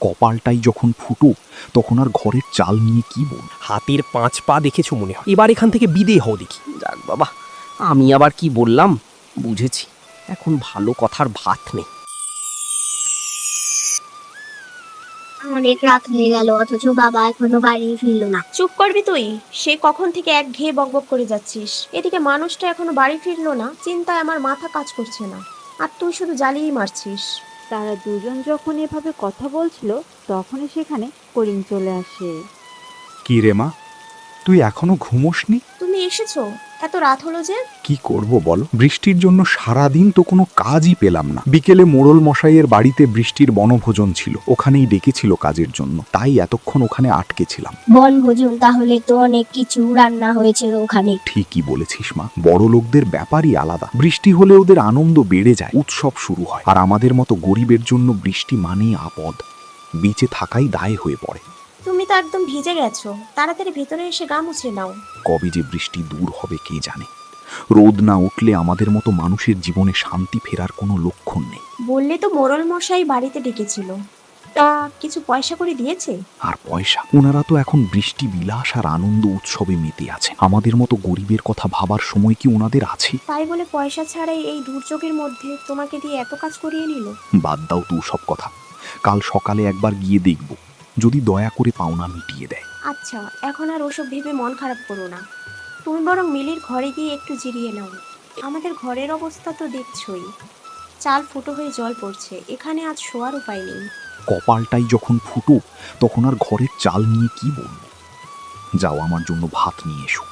কপালটাই যখন ফুটো তখন আর ঘরের চাল নিয়ে কি বল। হাতের 5 পা দেখেছো মনে হয়, এবার এখান থেকে বিদে হও দেখি। যাক বাবা, আমি আবার কি বললাম, বুঝেছি। এখন ভালো কথার ভাত নেই। অনেক রাত হয়ে গেল, অথচ বাবা এখনো বাড়ি ফিরলো না। চুপ করবি তুই? সে কখন থেকে একঘেয়ে বকবক করে যাচ্ছিস। এদিকে মানুষটা এখনো বাড়ি ফিরলো না, চিন্তায় আমার মাথা কাজ করছে না, আর তুই শুধু জ্বালিয়েই মারছিস। তারা দুজন যখন এভাবে কথা বলছিল তখনই সেখানে করিম চলে আসে। কি রে মা, তুই এখনো ঘুমোসনি? তুমি এসেছো? এত রাত হলো যে? কি করব বল, বৃষ্টির জন্য সারাদিন তো কোনো কাজই পেলাম না। বিকেলে মোড়ল মশাইয়ের বাড়িতে বৃষ্টির বনভোজন ছিল, ওখানেই ডেকেছিল কাজের জন্য, তাই এতক্ষণ ওখানে আটকে ছিলাম। বনভোজন? তাহলে তো অনেক কিছু রান্না হয়েছে ওখানে। ঠিকই বলেছিস মা, বড় লোকদের ব্যাপারই আলাদা। বৃষ্টি হলে ওদের আনন্দ বেড়ে যায়, উৎসব শুরু হয়। আর আমাদের মতো গরিবের জন্য বৃষ্টি মানেই আপদ, বিচে থাকাই দায় হয়ে পড়ে। তুমি তো একদম ভিজে গেছো, তাড়াতাড়ি ভিতরে এসে গা মুছে নাও। কবে যে বৃষ্টি দূর হবে কে জানে। রোদ না উঠলে আমাদের মতো মানুষের জীবনে শান্তি ফেরার কোনো লক্ষণ নেই। বললে তো মোড়ল মশাই বাড়িতে ডেকেছিল, তা কিছু পয়সা করে দিয়েছে? আর পয়সা? ওনারা তো এখন বৃষ্টি বিলাস আর আনন্দ উৎসবে মেতে আছে। আমাদের মতো গরিবের কথা ভাবার সময় কি ওনাদের আছে? তাই বলে পয়সা ছাড়াই এই দুর্যোগের মধ্যে তোমাকে দিয়ে এত কাজ করিয়ে নিল? বাদ দাও তো সব কথা, কাল সকালে একবার গিয়ে দেখব, যদি দয়া করে পাওনা মিটিয়ে দেয়। আচ্ছা, এখন আর ওসব ভেবে মন খারাপ করো না। তুমি বরং মিলির ঘরে গিয়ে একটু জিরিয়ে নাও। আমাদের ঘরের অবস্থা তো দেখছই, চাল ফুটো হয়ে জল পড়ছে, এখানে আজ শোয়ার উপায় নেই। কপালটাই যখন ফুটো তখন আর ঘরের চাল নিয়ে কি বলবো। যাও, আমার জন্য ভাত নিয়ে এসো।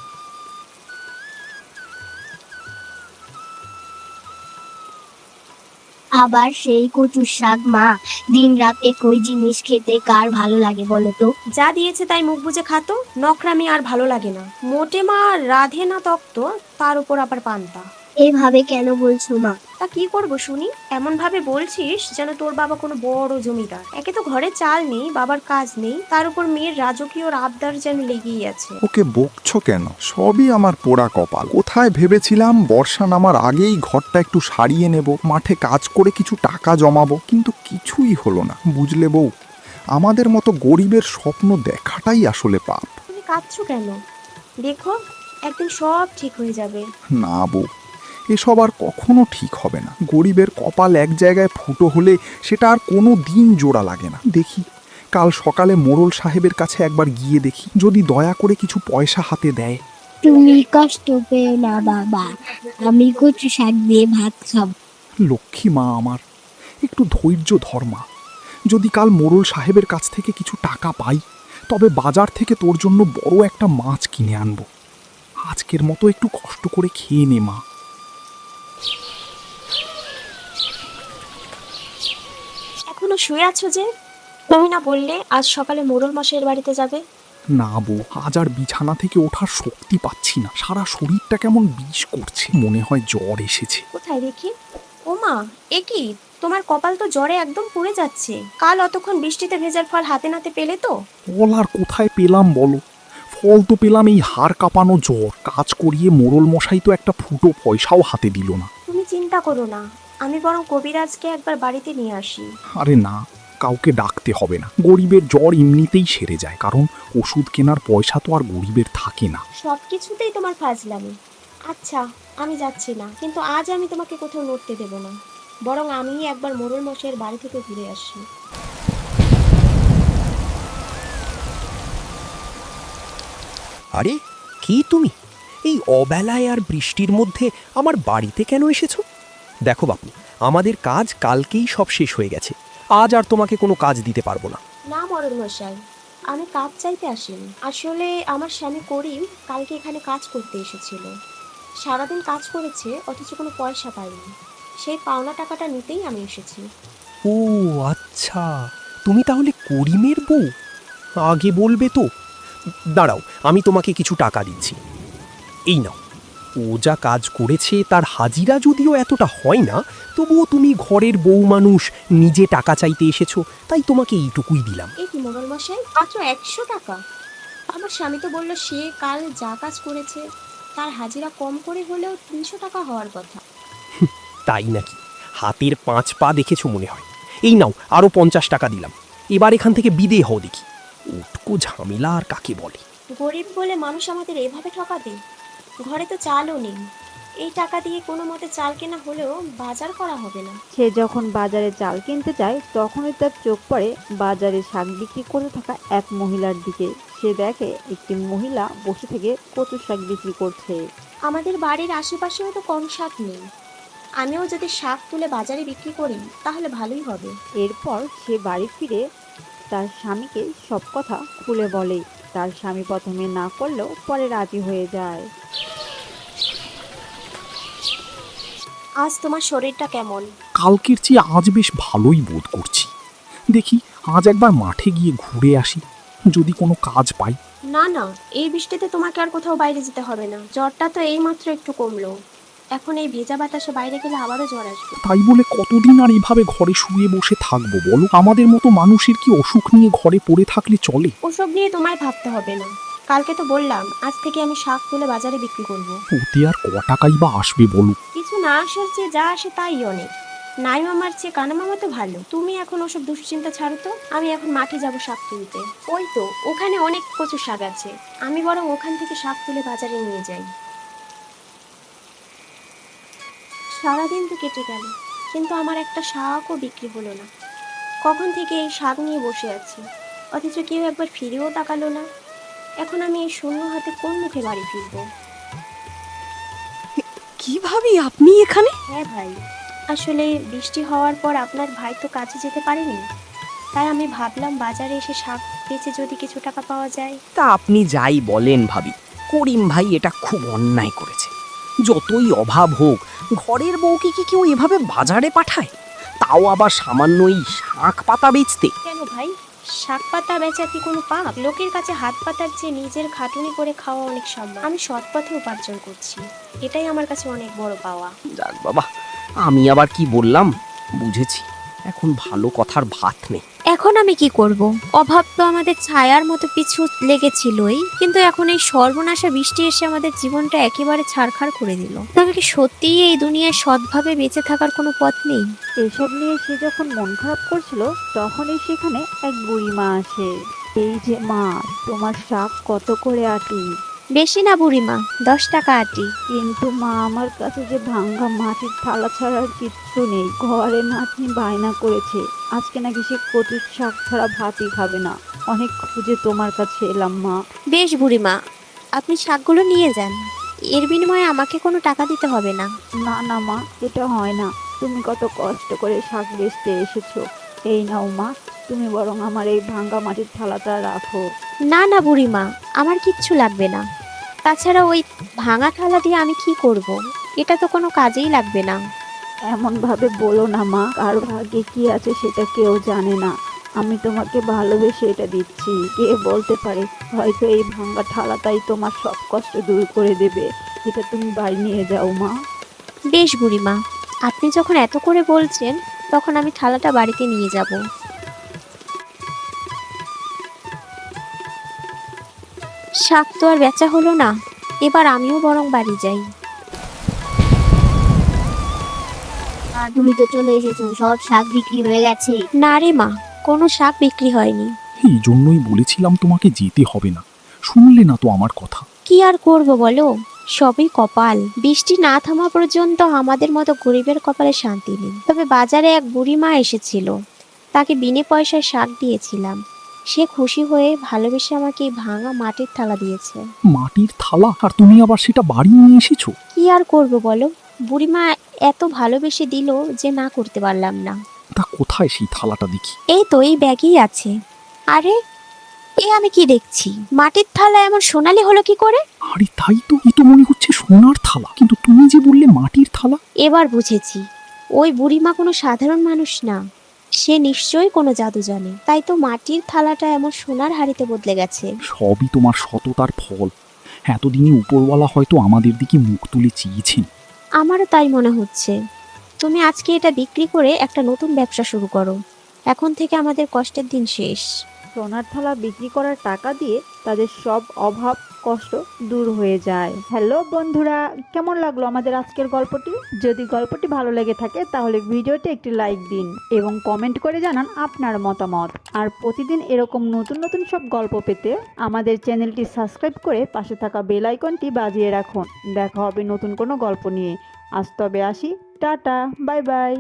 আবার সেই কচুর শাক? মা, দিন রাত একই জিনিস খেতে কার ভালো লাগে বলো তো? যা দিয়েছে তাই মুখ বুজে খাতো, নকরামি আর ভালো লাগে না মোটে। মা রাধে না তক্ত, তার উপর আবার পান্তা। এভাবে কেন বলছো মা? তা কি করবো শুনি? এমন ভাবে বলছিস যেন তোর বাবা কোনো বড় জমিদার। একে তো ঘরে চাল নেই, বাবার কাজ নেই, তার উপর মেয়ের রাজকীয় আবদার যেন লেগেই আছে। ওকে বকছো কেন? সবই আমার পোড়া কপাল। কোথায় ভেবেছিলাম বর্ষা নামার আগেই ঘরটা একটু সারিয়ে নেব, মাঠে কাজ করে কিছু টাকা জমাবো, কিন্তু কিছুই হলো না। বুঝলে বউ, আমাদের মতো গরিবের স্বপ্ন দেখাটাই আসলে পাপ। তুমি কাঁদছো কেন? দেখো, একদিন সব ঠিক হয়ে যাবে। না বউ, এসব আর কখনো ঠিক হবে না। গরিবের কপাল এক জায়গায় ফুটো হলে সেটা আর কোনো দিন জোড়া লাগে না। দেখি, কাল সকালে মোড়ল সাহেবের কাছে একবার গিয়ে দেখি, যদি দয়া করে কিছু পয়সা হাতে দেয়। তুমি কষ্ট পেও না বাবা, আমি কচু শাক দিয়ে ভাত খাবো। লক্ষ্মী মা আমার, একটু ধৈর্য ধর মা। যদি কাল মোড়ল সাহেবের কাছ থেকে কিছু টাকা পাই, তবে বাজার থেকে তোর জন্য বড় একটা মাছ কিনে আনবো। আজকের মতো একটু কষ্ট করে খেয়ে নে মা। এখনো শুয়ে আছো যে? তুমি না বললে আজ সকালে মোড়ল মশাইয়ের বাড়িতে যাবে? না বউ, আজ আর বিছানা থেকে ওঠার শক্তি পাচ্ছি না। সারা শরীরটা কেমন বিষ করছে, মনে হয় জ্বর এসেছে। কোথায় দেখি? ওমা, এ কি? তোমার কপাল তো জ্বরে একদম পুড়ে যাচ্ছে। কাল অতক্ষণ বৃষ্টিতে ভেজার ফল হাতে নাতে পেলে তো? ফল আর কোথায় পেলাম বলো? ফল তো পেলাম এই হাড় কাঁপানো জ্বর। কাজ করিয়ে মোড়ল মশাই তো একটা ফুটো পয়সাও হাতে দিল না। তুমি চিন্তা করো না, আমি বরং কবিরাজকে একবার বাড়িতে নিয়ে আসি। আরে না, কাউকে ডাকতে হবে না। গরিবের জ্বর এমনিতেই সেরে যায়, কারণ ওষুধ কেনার পয়সা তো আর গরিবের থাকে না। সব কিছুতেই তোমার ফাজলামি। আচ্ছা, আমি যাচ্ছি না, কিন্তু আজ আমি তোমাকে কোথাও নড়তে দেব না। বরং আমি একবার মোড়ল মশাইয়ের বাড়ি থেকে ঘুরে আসি। আরে কি তুমি এই অবেলায় আর বৃষ্টির মধ্যে আমার বাড়িতে কেন এসেছো? দেখো বাপু, আমাদের কাজ কালকেই সব শেষ হয়ে গেছে, আজ আর তোমাকে কোনো কাজ দিতে পারবো না। না মোড়ল মশাই, আমি কাজ চাইতে আসিনি। আসলে আমার স্বামী করিম কালকে এখানে কাজ করতে এসেছিল। সারাদিন কাজ করেছে, অথচ কোনো পয়সা পাইনি। সেই পাওনা টাকাটা নিতেই আমি এসেছি। ও আচ্ছা, তুমি তাহলে করিমের বউ? আগে বলবে তো। দাঁড়াও, আমি তোমাকে কিছু টাকা দিচ্ছি, এই নাও। ও যা কাজ করেছে তার হাজিরা যদিও এতটা হয় না, তবুও তুমি ঘরের বউ মানুষ, নিজে টাকা চাইতে এসেছো, তাই তোমাকে এইটুকুই দিলাম। এই কি মোড়ল মশাই, মাত্র 100 টাকা? আমার স্বামী তো বললো সে কাল যা কাজ করেছে তার হাজিরা কম করে হলেও 300 টাকা হওয়ার কথা। তাই নাকি? হাতের 5 পা দেখেছো মনে হয়। এই নাও, আরও 50 টাকা দিলাম। এবার এখান থেকে বিদে হও দেখি। উটকো ঝামেলা আর কাকে বলে। গরিব বলে মানুষ আমাদের এভাবে ঠকাবে? ঘরে তো চালও নেই, এই টাকা দিয়ে কোনো মতে চাল কেনা হলেও বাজার করা হবে না। সে যখন বাজারে চাল কিনতে যায় তখনই তার চোখ পড়ে বাজারে শাক বিক্রি করতে থাকা এক মহিলার দিকে। সে দেখে একটি মহিলা বসে থেকে কচু শাক বিক্রি করছে। আমাদের বাড়ির আশেপাশেও তো কম শাক নেই, আমিও যদি শাক তুলে বাজারে বিক্রি করি তাহলে ভালোই হবে। এরপর সে বাড়ি ফিরে তার স্বামীকে সব কথা খুলে বলে। তার স্বামী প্রথমে না করলেও পরে রাজি হয়ে যায়। আজ তোমার শরীরটা কেমন? কালকের চেয়ে আজ বেশ ভালোই বোধ করছি। দেখি আজ একবার মাঠে গিয়ে ঘুরে আসি, যদি কোনো কাজ পাই। না না, এই বৃষ্টিতে তোমাকে আর কোথাও বাইরে যেতে হবে না। জ্বরটা তো এইমাত্র একটু কমলো, এখন এই ভেজা বাতাসে বাইরে গেলে আবারও জ্বর আসবে। তাই বলে কতদিন আর এভাবে ঘরে শুয়ে বসে থাকবো বলো? আমাদের মতো মানুষের কি অসুখ নিয়ে ঘরে পড়ে থাকলে চলে? ওসব নিয়ে তোমায় ভাবতে হবে না। কালকে তো বললাম আজ থেকে আমি শাক তুলে বাজারে বিক্রি করব। ওতে আর ক টাকাই বা আসবে বলো? কিছু না আসার চেয়ে যা আসে তাই অনেক। নাই মামার চেয়ে কানা মামা তো ভালো। তুমি এখন ওসব দুশ্চিন্তা ছাড়ো তো, আমি এখন মাঠে যাব শাক তুলতে। ওই তো ওখানে অনেক কচু শাক আছে, আমি বরং ওখান থেকে শাক তুলে বাজারে নিয়ে যাই। সারাদিন তো কেটে গেল, কিন্তু আমার একটা শাকও বিক্রি হলো না। কখন থেকে এই শাক নিয়ে বসে আছি, অথচ কেউ একবার ফিরেও তাকালো না। এখন আমি এই শূন্য হাতে কোন মুখে বাড়ি ফিরবো? কি ভাবি আপনি এখানে? হ্যাঁ ভাই, আসলে বৃষ্টি হওয়ার পর আপনার ভাই তো কাজে যেতে পারেনি, তাই আমি ভাবলাম বাজারে এসে শাক বেচে যদি কিছু টাকা পাওয়া যায়। তা আপনি যাই বলেন ভাবি, করিম ভাই এটা খুব অন্যায় করেছে। যতই অভাব হোক, ঘরের বউকে কি কেউ এভাবে বাজারে পাঠায়? তাও আবার সামান্য এই শাক পাতা বেচতে। কেন ভাই, শাক পাতা বেচা কি কোনো পাপ? লোকের কাছে হাত পাতার চেয়ে নিজের খাটুনি করে খাওয়া অনেক সম্মান। আমি সৎ পথে উপার্জন করছি, এটাই আমার কাছে অনেক বড় পাওয়া। যাক বাবা, আমি আবার কি বললাম? বুঝেছি, এখন ভালো কথার ভাত নেই। এখন আমি কি করব? অভাব তো আমাদের ছায়ার মতো পিছু লেগেছিলই, কিন্তু এখন এই সর্বনাশা বৃষ্টি এসে আমাদের জীবনটা একেবারে ছারখার করে দিল। তবে কি সত্যিই এই দুনিয়ায় সৎভাবে বেঁচে থাকার কোনো পথ নেই? এসব নিয়ে সে যখন মন খারাপ করছিল তখনই সেখানে এক বুড়িমা আসে। এই যে মা, তোমার শাক কত করে আটি? বেশি না বুড়িমা, 10 টাকা আটি। কিন্তু মা, আমার কাছে যে ভাঙ্গা মাটির থালা ছাড়া আর কিচ্ছু নেই। ঘরে নাতনি বায়না করেছে আজকে নাকি সে কচুর শাক ছাড়া ভাতই খাবে না। অনেক খুঁজে তোমার কাছে এলাম মা। বেশ বুড়িমা, আপনি শাকগুলো নিয়ে যান, এর বিনিময়ে আমাকে কোনো টাকা দিতে হবে না। না না মা, এটা হয় না। তুমি কত কষ্ট করে শাক বেচতে এসেছো। এই নাও মা, তুমি বরং আমার এই ভাঙ্গা মাটির থালাটা রাখো। না না বুড়িমা, আমার কিচ্ছু লাগবে না। তাছাড়া ওই ভাঙা থালা দিয়ে আমি কি করব? এটা তো কোনো কাজেই লাগবে না। এমন ভাবে বলো না মা, কার ভাগ্যে কি আছে সেটা কেউ জানে না। আমি তোমাকে ভালোবেসে এটা দিচ্ছি, কে বলতে পারে হয়তো এই ভাঙ্গা থালাটাই তোমার সব কষ্ট দূর করে দেবে। এটা তুমি বাড়ি নিয়ে যাও মা। বেশ বুড়িমা, আপনি যখন এত করে বলছেন তখন আমি থালাটা বাড়িতে নিয়ে যাব। শাক তো আর বেচা হলো না, এবার আমিও বরং বাড়ি যাই। আর তুমি তো চলে এসেছো, সব শাক বিক্রি হয়ে গেছে। না রে মা, কোনো শাক বিক্রি হয়নি। এই জন্যই বলেছিলাম তোমাকে যেতে হবে না, শুনলে না তো আমার কথা। কি আর করব বলো, সবই কপাল। বৃষ্টি না থামা পর্যন্ত আমাদের মতো গরিবের কপালে শান্তি নেই। তবে বাজারে এক বুড়িমা এসেছিল, তাকে বিনে পয়সায় শাক দিয়েছিলাম। সে খুশি হয়ে ভালোবেসে আমাকে এই ভাঙা মাটির থালা দিয়েছে। মাটির থালা? আর তুমি আবার সেটা বাড়ি নিয়ে এসেছো? কি আর করব বলো, বুড়িমা এত ভালোবেসে দিল যে না করতে পারলাম না। তা কোথায় সেই থালাটা দেখি? এই তো এই ব্যাগেই আছে। আরে এ আমি কি দেখছি, মাটির থালা এমন সোনালি হলো কি করে? আরে তাই তো, এ তো মনে হচ্ছে সোনার থালা, কিন্তু তুমি যে বললে মাটির থালা। এবার বুঝেছি, ওই বুড়িমা কোনো সাধারণ মানুষ না, সে নিশ্চয়ই কোনো জাদু জানে, তাই তো মাটির থালাটা এমন সোনার হাড়িতে বদলে গেছে। সবই তোমার সততার ফল। এতদিনই উপরওয়ালা হয়তো আমাদের দিকে মুখ তুলে চেয়েছেন। আমারও তাই মনে হচ্ছে। তুমি আজকে এটা বিক্রি করে একটা নতুন ব্যবসা শুরু করো, এখন থেকে আমাদের কষ্টের দিন শেষ। সোনার থালা বিক্রি করার টাকা দিয়ে তাদের সব অভাব কষ্ট দূর হয়ে যায়। হ্যালো বন্ধুরা, কেমন লাগলো আমাদের আজকের গল্পটি? যদি গল্পটি ভালো লেগে থাকে তাহলে ভিডিওতে একটি লাইক দিন এবং কমেন্ট করে জানান আপনার মতামত। আর প্রতিদিন এরকম নতুন নতুন সব গল্প পেতে আমাদের চ্যানেলটি সাবস্ক্রাইব করে পাশে থাকা বেল আইকনটি বাজিয়ে রাখুন। দেখা হবে নতুন কোনো গল্প নিয়ে। আজ তবে আসি, টাটা, বাই বাই।